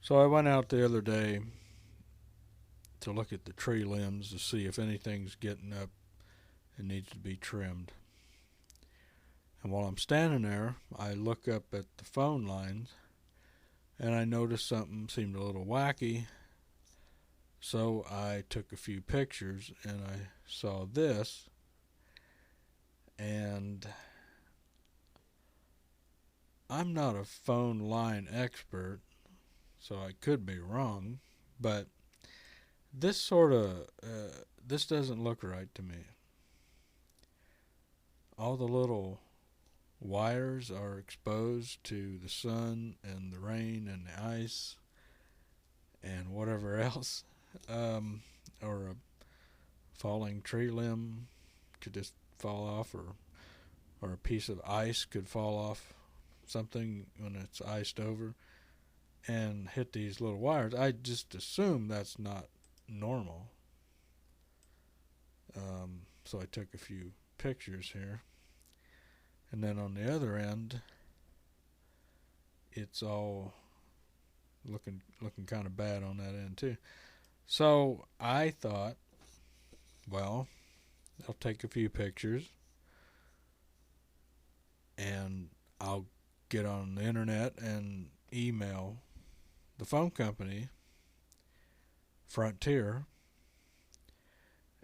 So I went out the other day to look at the tree limbs to see if anything's getting up and needs to be trimmed. And while I'm standing there, I look up at the phone lines and I noticed something seemed a little wacky. So I took a few pictures and I saw this, and I'm not a phone line expert, so I could be wrong, but this this doesn't look right to me. All the little wires are exposed to the sun and the rain and the ice and whatever else, or a falling tree limb could just fall off, or a piece of ice could fall off something when it's iced over and hit these little wires. I just assume that's not normal. So I took a few pictures here. And then on the other end, it's all looking kind of bad on that end too. So I thought, well, I'll take a few pictures and I'll get on the internet and email the phone company, Frontier,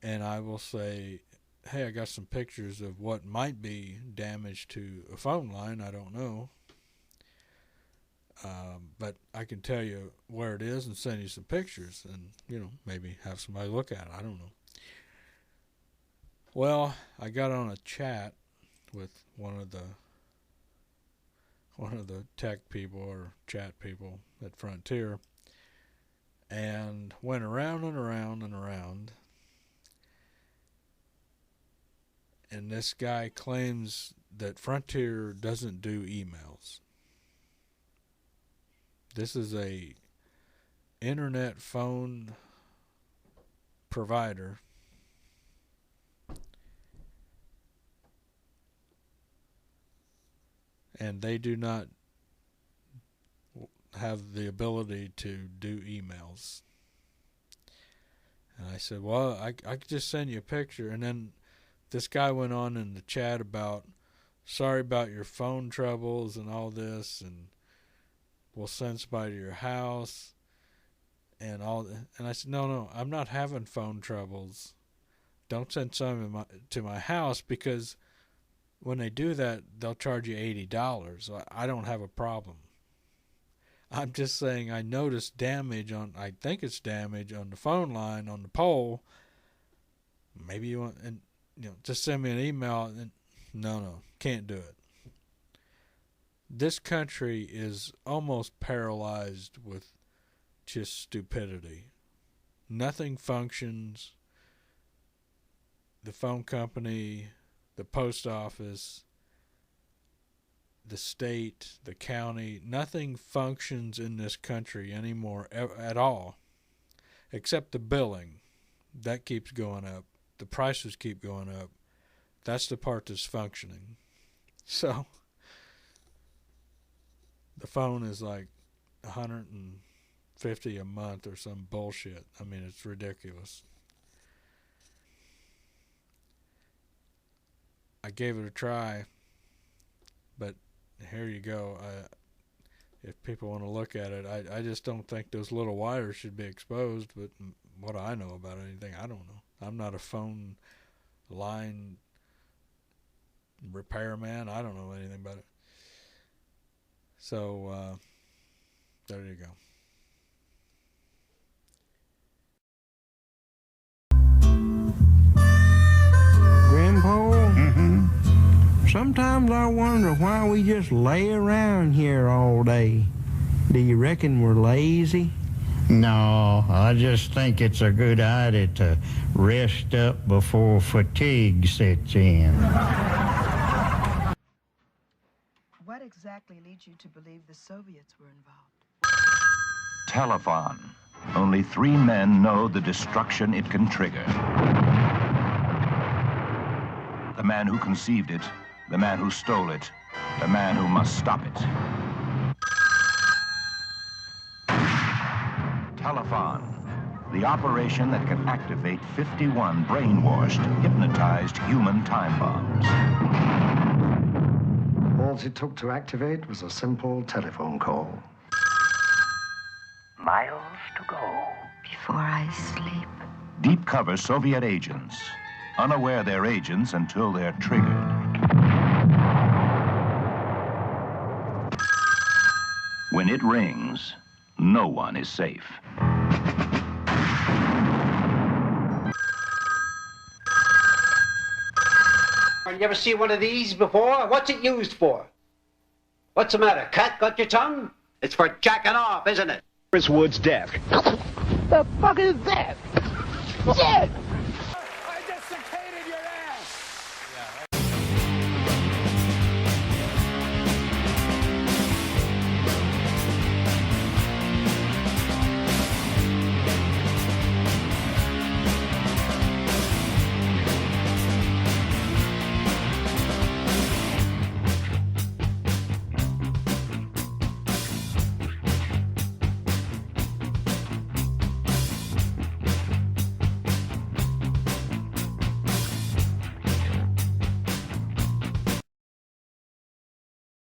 and I will say, hey, I got some pictures of what might be damage to a phone line. I don't know. But I can tell you where it is and send you some pictures and, maybe have somebody look at it. I don't know. Well, I got on a chat with one of the tech people or chat people at Frontier and went around and around and around. And this guy claims that Frontier doesn't do emails. This is a internet phone provider, and they do not have the ability to do emails. And I said, well, I could just send you a picture. And then this guy went on in the chat about, sorry about your phone troubles and all this, and we'll send somebody to your house and all. And I said, no, I'm not having phone troubles. Don't send some to my house, because when they do that, they'll charge you $80. So I don't have a problem. I'm just saying I noticed damage I think it's damage on the phone line, on the pole. Maybe you want, and just send me an email. And no, can't do it. This country is almost paralyzed with just stupidity. Nothing functions. The phone company, the post office, the state, the county, nothing functions in this country anymore at all, except the billing. That keeps going up. The prices keep going up. That's the part that's functioning. So the phone is like $150 a month or some bullshit. I mean, it's ridiculous. I gave it a try, but here you go. If people want to look at it, I just don't think those little wires should be exposed. But what do I know about anything? I don't know. I'm not a phone line repairman. I don't know anything about it. So there you go. Grandpa? Sometimes I wonder why we just lay around here all day. Do you reckon we're lazy? No, I just think it's a good idea to rest up before fatigue sets in. What exactly leads you to believe the Soviets were involved? Telephone. Only 3 men know the destruction it can trigger. The man who conceived it, the man who stole it, the man who must stop it. Telephon, the operation that can activate 51 brainwashed, hypnotized human time bombs. All it took to activate was a simple telephone call. Miles to go. Before I sleep. Deep cover Soviet agents, unaware they're agents until they're triggered. When it rings, no one is safe. You ever see one of these before? What's it used for? What's the matter? Cat got your tongue? It's for jacking off, isn't it? Norris Wood's desk. The fuck is that? Shit!